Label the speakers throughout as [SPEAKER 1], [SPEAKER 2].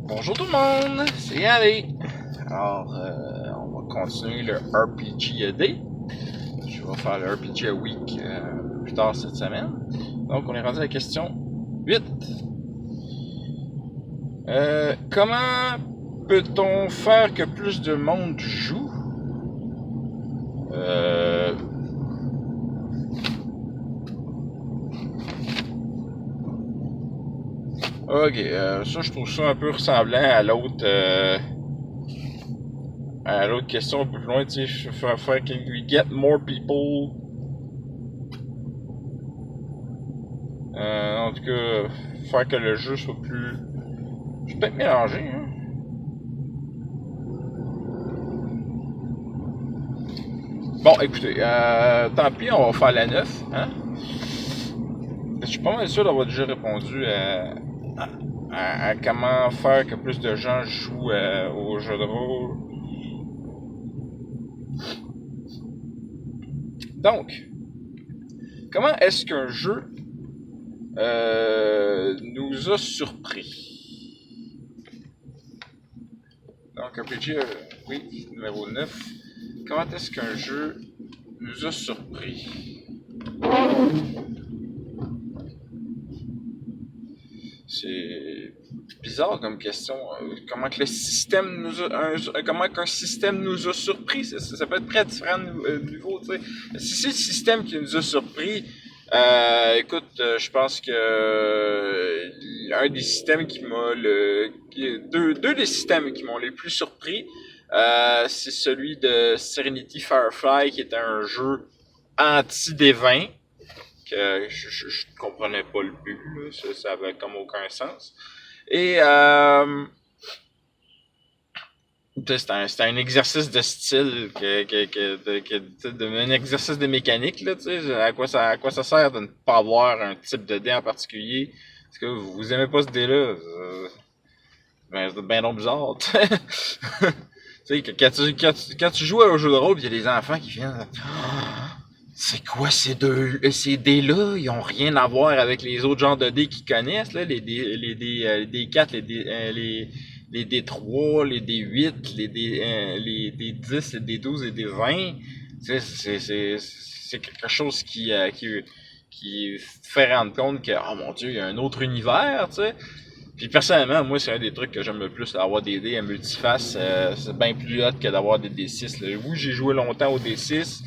[SPEAKER 1] Bonjour tout le monde, c'est Ali. Alors, on va continuer le RPG Day. Je vais faire le RPG Week plus tard cette semaine. Donc, on est rendu à la question 8. Comment peut-on faire que plus de monde joue? Ok, ça je trouve ça un peu ressemblant à l'autre question un peu plus loin, tu sais, faire can we get more people? En tout cas, faire que le jeu soit plus... Je suis peut-être mélangé, hein? Bon, écoutez, tant pis, on va faire la 9, hein? Je suis pas mal sûr d'avoir déjà répondu à comment faire que plus de gens jouent au jeu de rôle. Donc, comment est-ce qu'un jeu nous a surpris? Donc, RPG, oui, numéro 9. Comment est-ce qu'un jeu nous a surpris? C'est bizarre comme question. Comment que le système nous a, comment qu'un système nous a surpris, ça peut être très différents niveaux, tu sais. Si c'est le système qui nous a surpris, écoute, je pense que un des systèmes qui m'a deux des systèmes qui m'ont les plus surpris, c'est celui de Serenity Firefly, qui était un jeu anti-dévin que je comprenais pas le but, là, ça avait comme aucun sens. Et c'était un exercice de style, un exercice de mécanique, là, tu sais, à quoi ça sert de ne pas avoir un type de dé en particulier? Est-ce que vous aimez pas ce dé-là? Ben, c'est bien donc bizarre, tu sais. Quand tu joues à un jeu de rôle, il y a des enfants qui viennent... C'est quoi ces dés-là? Ils ont rien à voir avec les autres genres de dés qu'ils connaissent, là. Les D4, les D3, les D8, les D10, les D12 et D20. C'est quelque chose qui fait rendre compte que, oh mon Dieu, il y a un autre univers, tu sais. Puis personnellement, moi, c'est un des trucs que j'aime le plus, d'avoir des dés à multiface. C'est bien plus hot que d'avoir des D6. Là. Oui, j'ai joué longtemps au D6.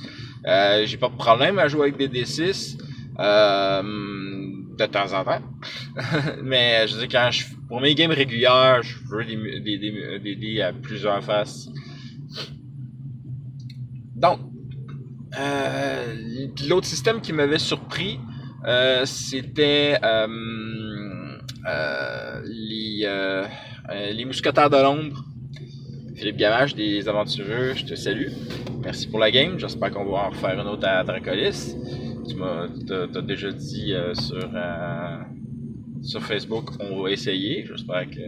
[SPEAKER 1] J'ai pas de problème à jouer avec des D6. De temps en temps. Mais je veux dire, pour mes games régulières, je veux des dés à plusieurs faces. Donc, l'autre système qui m'avait surpris, c'était les mousquetaires de l'ombre. Philippe Gamache des Aventureux, je te salue. Merci pour la game. J'espère qu'on va en refaire une autre à Dracolis. T'as déjà dit sur Facebook, on va essayer. J'espère que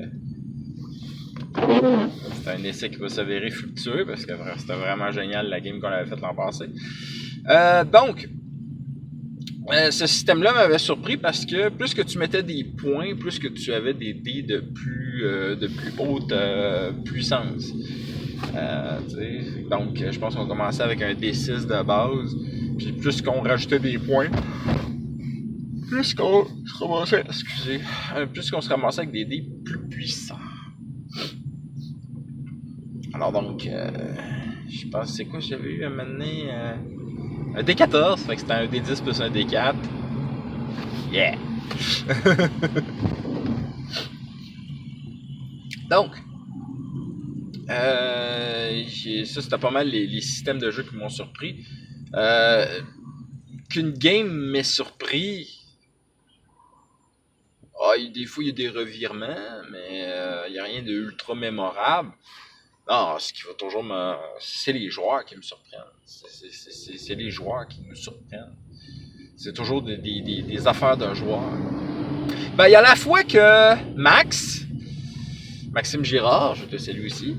[SPEAKER 1] c'est un essai qui va s'avérer fructueux parce que c'était vraiment génial la game qu'on avait faite l'an passé. Donc, ce système-là m'avait surpris parce que plus que tu mettais des points, plus que tu avais des dés de plus haute puissance. Donc, je pense qu'on commençait avec un D6 de base, puis plus qu'on rajoutait des points, plus qu'on se ramassait avec des dés plus puissants. Alors donc, je pense c'est quoi j'avais eu à mener un D14, fait que c'était un D10 plus un D4. Yeah! Donc, ça c'était pas mal les systèmes de jeu qui m'ont surpris. Qu'une game m'ait surpris, des fois il y a des revirements, mais il n'y a rien de ultra mémorable. Non, ce qui va toujours c'est les joueurs qui me surprennent. C'est les joueurs qui nous surprennent. C'est toujours des affaires d'un joueur. Ben, il y a la fois que Maxime Girard, je te salue aussi.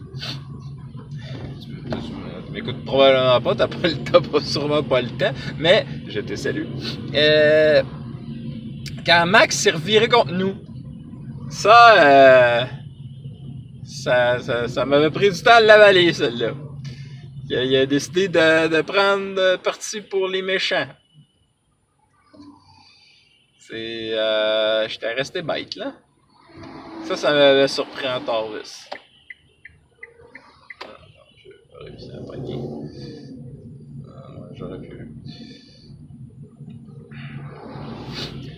[SPEAKER 1] Tu m'écoutes probablement pas, t'as sûrement pas le temps, mais je te salue. Quand Max s'est reviré contre nous, Ça m'avait pris du temps à l'avaler, celle-là. Il a décidé de prendre parti pour les méchants. J'étais resté bête, là. Ça m'avait surpris en Taurus. J'aurais réussi à pogner. J'aurais pu.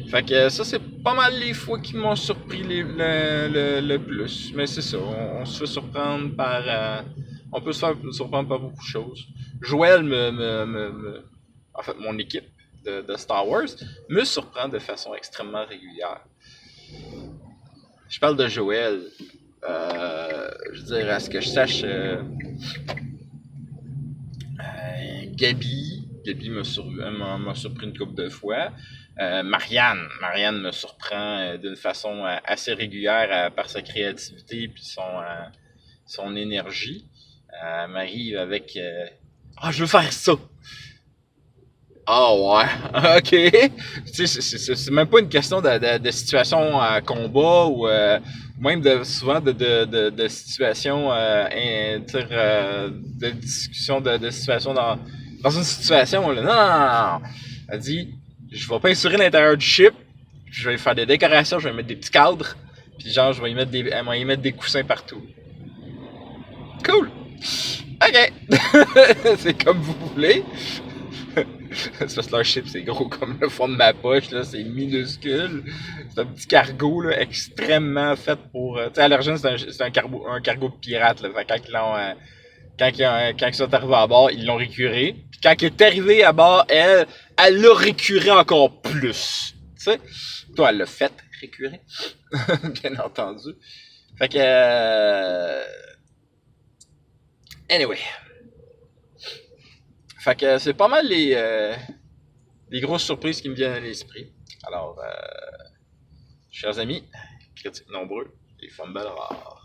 [SPEAKER 1] Fait que ça, c'est pas mal les fois qui m'ont surpris le plus. Mais c'est ça, on se fait surprendre par... on peut se faire surprendre par beaucoup de choses. Joël en fait, mon équipe de Star Wars me surprend de façon extrêmement régulière. Je parle de Joël. Je veux dire, à ce que je sache, Gabi m'a surpris une couple de fois. Marianne me surprend d'une façon assez régulière par sa créativité et son énergie. M'arrive avec je veux faire ça. Ah ouais, ok. Tu sais, c'est même pas une question de situation à combat ou même souvent de situation, de discussion de situation dans une situation. Là. Non. Elle dit, je vais peinturer l'intérieur du ship, je vais faire des décorations, je vais mettre des petits cadres, puis genre, elle va y mettre des coussins partout. Cool. Ok. C'est comme vous voulez. C'est parce que leur ship, c'est gros comme le fond de ma poche, là, c'est minuscule. C'est un petit cargo, là, extrêmement fait pour... tu sais, à l'origine, c'est un cargo de pirate, là. Fait quand ils sont arrivés à bord, ils l'ont récuré. Puis quand il est arrivé à bord, elle l'a récuré encore plus. Tu sais? Toi, elle l'a fait récurer. Bien entendu. Fait que... Anyway. Fait que c'est pas mal les grosses surprises qui me viennent à l'esprit. Alors, chers amis, critiques nombreux et fumbles rares.